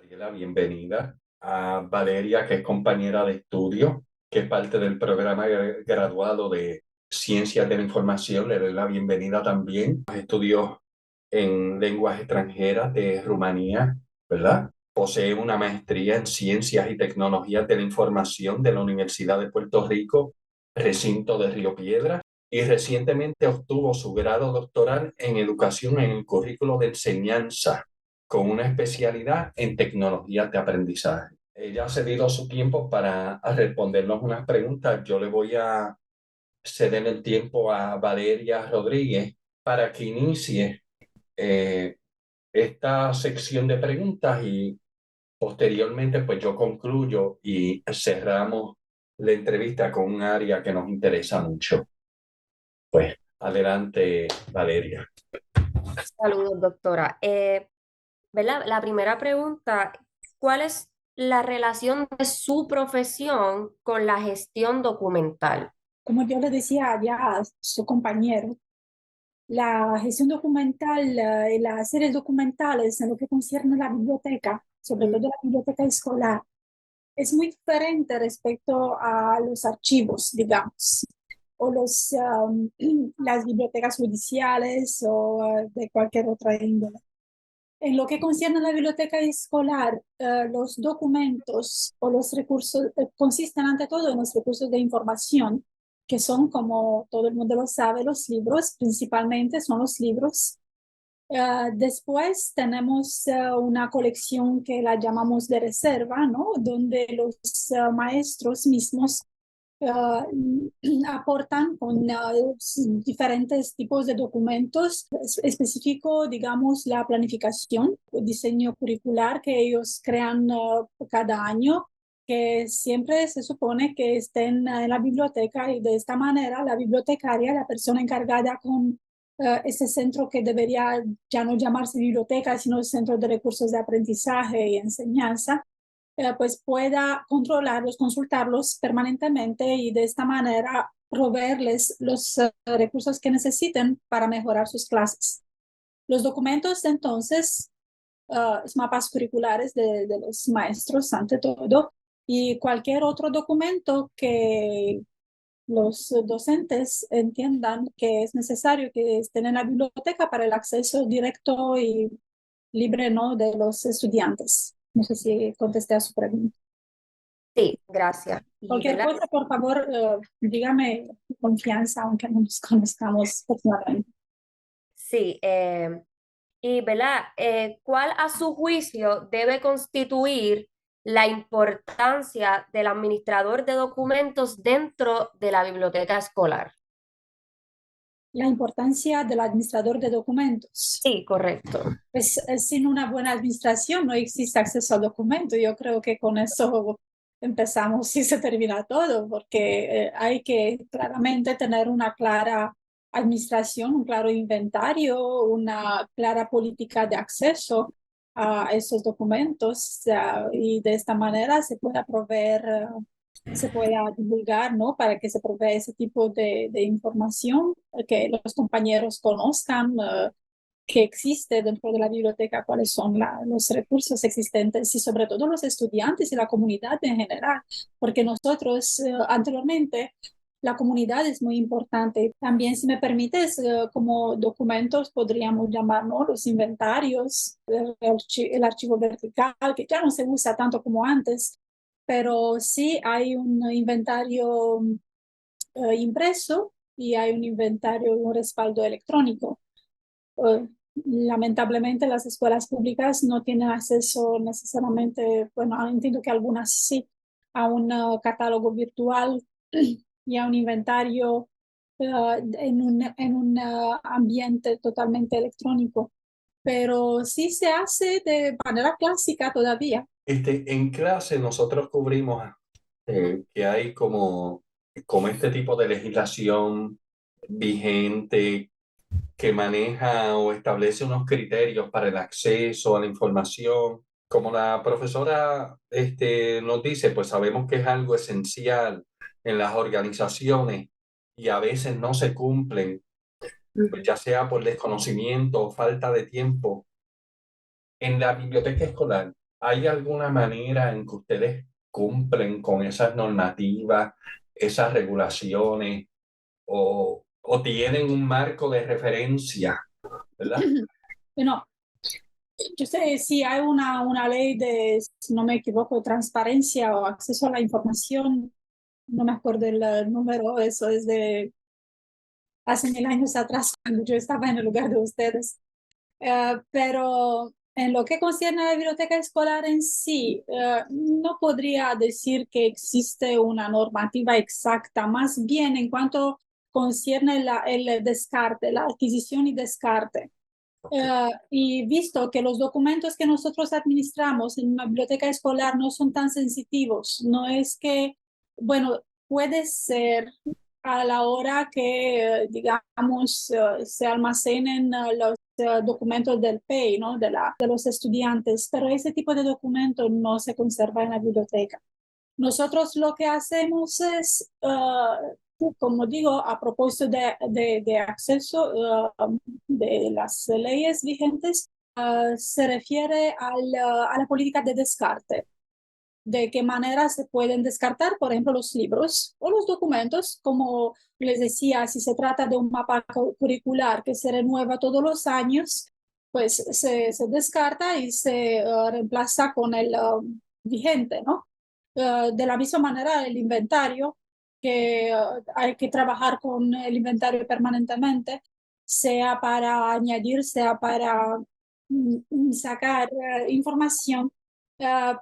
Gabriela, bienvenida. A Valeria, que es compañera de estudio, que es parte del programa graduado de Ciencias de la Información, le doy la bienvenida también. Estudios en lenguas extranjeras de Rumanía, ¿verdad? Posee una maestría en Ciencias y Tecnologías de la Información de la Universidad de Puerto Rico, recinto de Río Piedras, y recientemente obtuvo su grado doctoral en Educación en el currículo de enseñanza con una especialidad en tecnologías de aprendizaje. Ella ha cedido su tiempo para respondernos unas preguntas. Yo le voy a ceder el tiempo a Valeria Rodríguez para que inicie eh, esta sección de preguntas y posteriormente pues yo concluyo y cerramos la entrevista con un área que nos interesa mucho. Pues adelante, Valeria. Saludos, doctora. ¿Verdad? La primera pregunta, ¿cuál es la relación de su profesión con la gestión documental? Como yo le decía ya a su compañero, la gestión documental y las series documentales en lo que concierne a la biblioteca, sobre todo la biblioteca escolar, es muy diferente respecto a los archivos, digamos, o las bibliotecas judiciales o de cualquier otra índole. En lo que concierne a la biblioteca escolar, los documentos o los recursos consisten ante todo en los recursos de información, que son, como todo el mundo lo sabe, los libros, principalmente son los libros. Después tenemos una colección que la llamamos de reserva, ¿no? Donde los maestros mismos aportan con diferentes tipos de documentos específico, digamos, la planificación, el diseño curricular que ellos crean cada año, que siempre se supone que estén en la biblioteca y de esta manera la bibliotecaria, la persona encargada con ese centro que debería ya no llamarse biblioteca, sino centro de recursos de aprendizaje y enseñanza, pues pueda controlarlos, consultarlos permanentemente y de esta manera proveerles los recursos que necesiten para mejorar sus clases. Los documentos, entonces, mapas curriculares de los maestros, ante todo, y cualquier otro documento que los docentes entiendan que es necesario que estén en la biblioteca para el acceso directo y libre, ¿no?, de los estudiantes. No sé si contesté a su pregunta. Sí, gracias. Y, Cualquier ¿verdad? cosa, por favor, dígame con confianza, aunque no nos conozcamos personalmente. Sí, ¿verdad? ¿Cuál a su juicio debe constituir la importancia del administrador de documentos dentro de la biblioteca escolar? La importancia del administrador de documentos. Sí, correcto. Pues sin una buena administración no existe acceso al documento. Yo creo que con eso empezamos y se termina todo, porque hay que claramente tener una clara administración, un claro inventario, una clara política de acceso a esos documentos, y de esta manera se pueda proveer, se pueda divulgar, ¿no? Para que se provea ese tipo de información, que los compañeros conozcan que existe dentro de la biblioteca, cuáles son los recursos existentes y sobre todo los estudiantes y la comunidad en general, porque nosotros anteriormente la comunidad es muy importante. También, si me permites, como documentos podríamos llamar, ¿no?, los inventarios, el archivo vertical, que ya no se usa tanto como antes, pero sí hay un inventario impreso y hay un inventario, un respaldo electrónico. Eh, Lamentablemente las escuelas públicas no tienen acceso necesariamente, bueno, entiendo que algunas sí, a un catálogo virtual y a un inventario en un ambiente totalmente electrónico, pero sí se hace de manera clásica todavía. En clase nosotros cubrimos que hay como este tipo de legislación vigente que maneja o establece unos criterios para el acceso a la información. Como la profesora nos dice, pues sabemos que es algo esencial en las organizaciones y a veces no se cumplen, pues Ujú. ya sea por desconocimiento o falta de tiempo. En la biblioteca escolar, ¿Hay alguna manera en que ustedes cumplen con esas normativas, esas regulaciones, o tienen un marco de referencia, ¿verdad? Bueno, yo sé si hay una ley de, si no me equivoco, transparencia o acceso a la información, no me acuerdo el número, eso es de hace 1000 años atrás, cuando yo estaba en el lugar de ustedes. Pero en lo que concierne a la biblioteca escolar en sí, no podría decir que existe una normativa exacta, más bien en cuanto concierne el descarte, la adquisición y descarte. Y visto que los documentos que nosotros administramos en una biblioteca escolar no son tan sensitivos, no es que, bueno, puede ser a la hora que, digamos, se almacenen los documentos del PEI, ¿no? De los estudiantes, pero ese tipo de documento no se conserva en la biblioteca. Nosotros lo que hacemos es, como digo, a propósito de acceso de las leyes vigentes, se refiere a la política de descarte. De qué manera se pueden descartar, por ejemplo, los libros o los documentos, como les decía, si se trata de un mapa curricular que se renueva todos los años, pues se descarta y se reemplaza con el vigente, ¿no? De la misma manera, el inventario, que hay que trabajar con el inventario permanentemente, sea para añadir, sea para sacar información,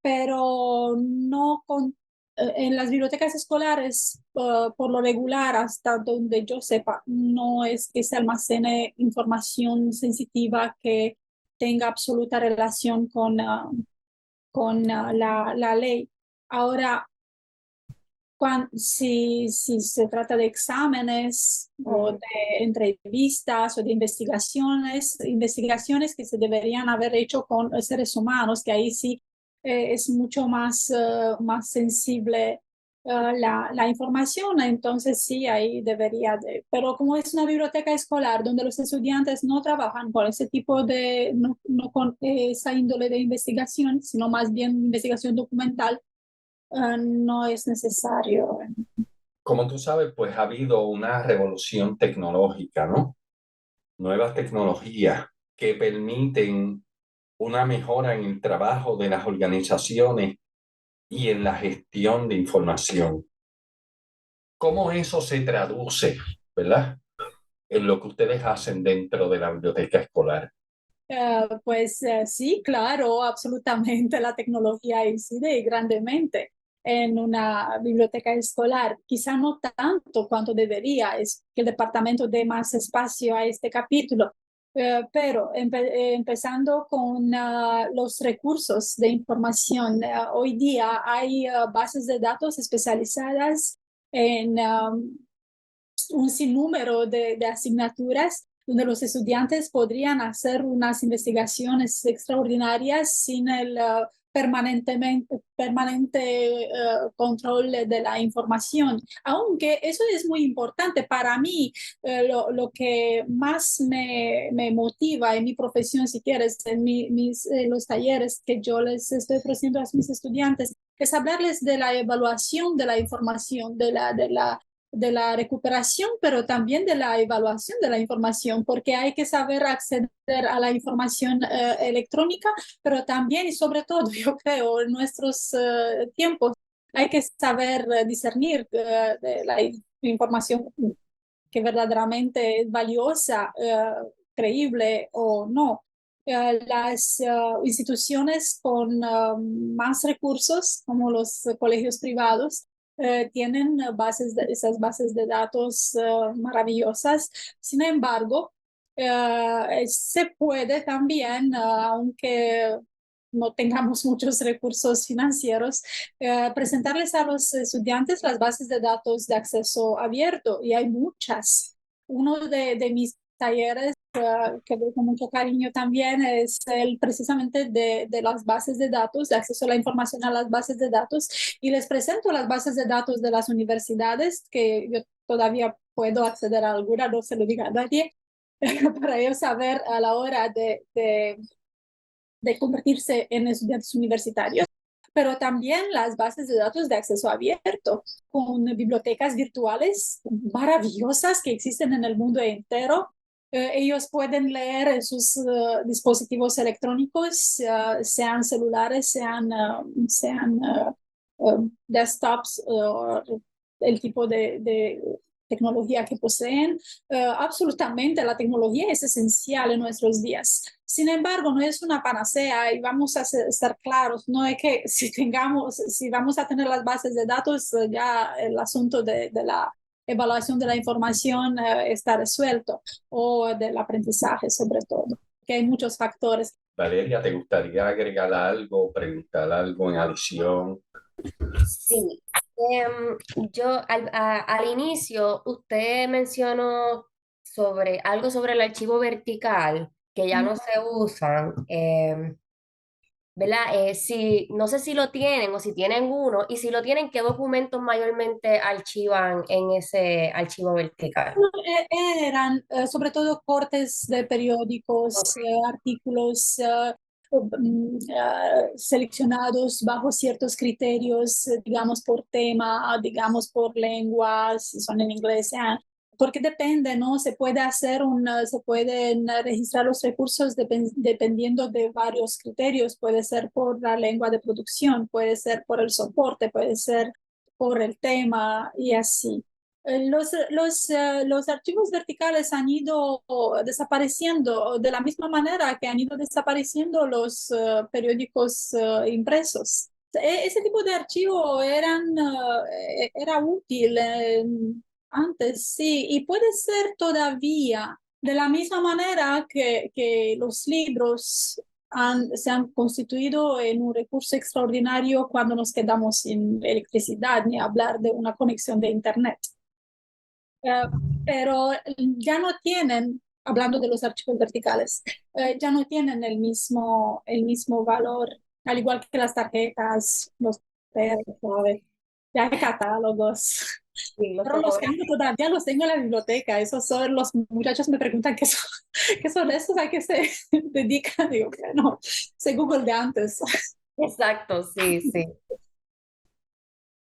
pero no con, en las bibliotecas escolares, por lo regular, hasta donde yo sepa, no es que se almacene información sensitiva que tenga absoluta relación con la ley. Ahora, si se trata de exámenes o de entrevistas o de investigaciones que se deberían haber hecho con seres humanos, que ahí sí es mucho más sensible la información, entonces sí, ahí debería de. Pero como es una biblioteca escolar donde los estudiantes no trabajan con ese tipo de, no con esa índole de investigación, sino más bien investigación documental, no es necesario. Como tú sabes, pues ha habido una revolución tecnológica, ¿no? Nuevas tecnologías que permiten una mejora en el trabajo de las organizaciones y en la gestión de información. ¿Cómo eso se traduce, ¿verdad? En lo que ustedes hacen dentro de la biblioteca escolar. Pues sí, claro, absolutamente la tecnología incide grandemente en una biblioteca escolar. Quizá no tanto cuanto debería, es que el departamento dé más espacio a este capítulo. Pero empezando con los recursos de información, hoy día hay bases de datos especializadas en un sinnúmero de asignaturas donde los estudiantes podrían hacer unas investigaciones extraordinarias sin el permanente control de la información. Aunque eso es muy importante para mí, lo que más me motiva en mi profesión, si quieres, en los talleres que yo les estoy ofreciendo a mis estudiantes, es hablarles de la evaluación de la información, de la recuperación, pero también de la evaluación de la información, porque hay que saber acceder a la información electrónica, pero también y sobre todo, yo creo, en nuestros tiempos, hay que saber discernir de la información que verdaderamente es valiosa, creíble o no. Las instituciones con más recursos, como los colegios privados, tienen esas bases de datos maravillosas. Sin embargo, se puede también, aunque no tengamos muchos recursos financieros, presentarles a los estudiantes las bases de datos de acceso abierto, y hay muchas. Uno de mis talleres que veo con mucho cariño también es precisamente de las bases de datos, de acceso a la información a las bases de datos, y les presento las bases de datos de las universidades, que yo todavía puedo acceder a alguna, no se lo diga a nadie, para ellos saber a la hora de convertirse en estudiantes universitarios, pero también las bases de datos de acceso abierto, con bibliotecas virtuales maravillosas que existen en el mundo entero. Ellos pueden leer en sus dispositivos electrónicos, sean celulares, sean desktops, el tipo de tecnología que poseen. Absolutamente, la tecnología es esencial en nuestros días. Sin embargo, no es una panacea y vamos a estar claros, no es que si vamos a tener las bases de datos, ya el asunto de la evaluación de la información está resuelto, o del aprendizaje sobre todo, que hay muchos factores. Valeria, ¿te gustaría agregar algo, preguntar algo en adición? Sí, yo al inicio usted mencionó sobre algo sobre el archivo vertical que ya no se usan, ¿verdad? No sé si lo tienen o si tienen uno, y si lo tienen, ¿qué documentos mayormente archivan en ese archivo vertical? Eran sobre todo cortes de periódicos, artículos seleccionados bajo ciertos criterios, digamos por tema, digamos por lengua, si son en inglés, porque depende, ¿no? Se pueden registrar los recursos dependiendo de varios criterios. Puede ser por la lengua de producción, puede ser por el soporte, puede ser por el tema y así. Los archivos verticales han ido desapareciendo de la misma manera que han ido desapareciendo los periódicos impresos. Ese tipo de archivo era útil antes, sí, y puede ser todavía de la misma manera que los libros se han constituido en un recurso extraordinario cuando nos quedamos sin electricidad, ni hablar de una conexión de Internet. Pero ya no tienen, hablando de los archivos verticales, ya no tienen el mismo valor, al igual que las tarjetas, los ¿sabes? Ya hay catálogos. Sí, los Pero los fotógrafos. tengo todavía, los tengo en la biblioteca. Esos son los muchachos me preguntan qué son esos, a qué se dedican. Digo, que no, sé Google de antes. Exacto, sí, sí.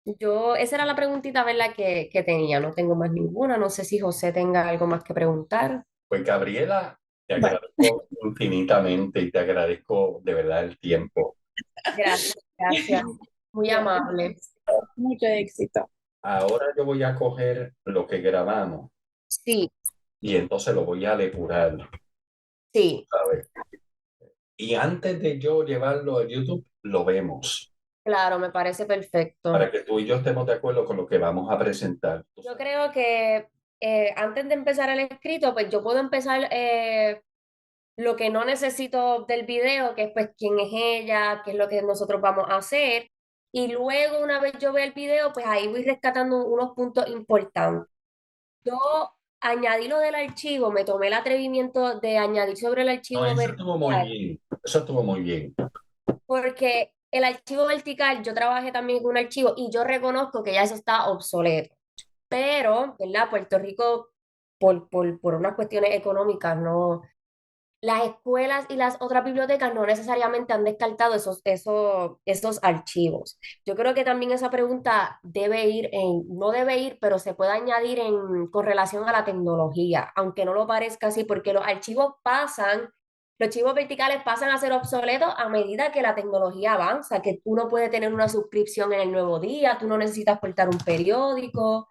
Esa era la preguntita, ¿verdad? Que tenía. No tengo más ninguna. No sé si José tenga algo más que preguntar. Pues Gabriela, te Bueno, agradezco infinitamente y te agradezco de verdad el tiempo. Gracias, gracias. Muy ya, amable. mucho éxito. Ahora yo voy a coger lo que grabamos Sí, y entonces lo voy a depurar, sí, ¿sabes? Y antes de yo llevarlo a YouTube, lo vemos claro, me parece perfecto. para que tú y yo estemos de acuerdo con lo que vamos a presentar. ¿Tú Yo sabes? creo que antes de empezar el escrito, pues yo puedo empezar lo que no necesito del video, que es pues quién es ella, qué es lo que nosotros vamos a hacer. Y luego, una vez yo vea el video, pues ahí voy rescatando unos puntos importantes. Yo añadí lo del archivo, me tomé el atrevimiento de añadir sobre el No, archivo eso estuvo muy vertical, bien. Eso estuvo muy bien. porque el archivo vertical, yo trabajé también con un archivo y yo reconozco que ya eso está obsoleto. Pero, ¿verdad? Puerto Rico, por unas cuestiones económicas, no, las escuelas y las otras bibliotecas no necesariamente han descartado esos archivos. Yo creo que también esa pregunta no debe ir, pero se puede añadir con relación a la tecnología, aunque no lo parezca así, porque los archivos verticales pasan a ser obsoletos a medida que la tecnología avanza, que tú no puedes tener una suscripción en el Nuevo Día, tú no necesitas portar un periódico,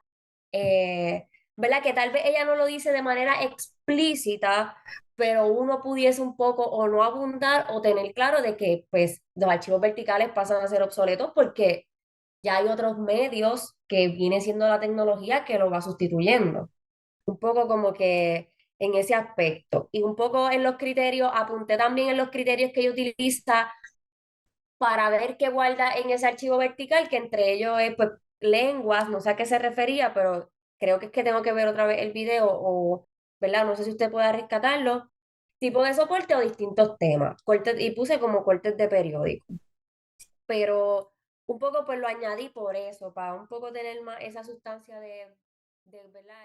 ¿verdad? Que tal vez ella no lo dice de manera explícita, pero uno pudiese un poco o no abundar o tener claro de que pues los archivos verticales pasan a ser obsoletos porque ya hay otros medios que viene siendo la tecnología que lo va sustituyendo. Un poco como que en ese aspecto. Y un poco en los criterios, apunté también en los criterios que ella utiliza para ver qué guarda en ese archivo vertical, que entre ellos es pues lenguas, no sé a qué se refería, pero creo que es que tengo que ver otra vez el video o, ¿verdad? No sé si usted pueda rescatarlo. Tipo de soporte o distintos temas. Cortes, y puse como cortes de periódico. Pero un poco pues lo añadí por eso, para un poco tener más esa sustancia ¿verdad?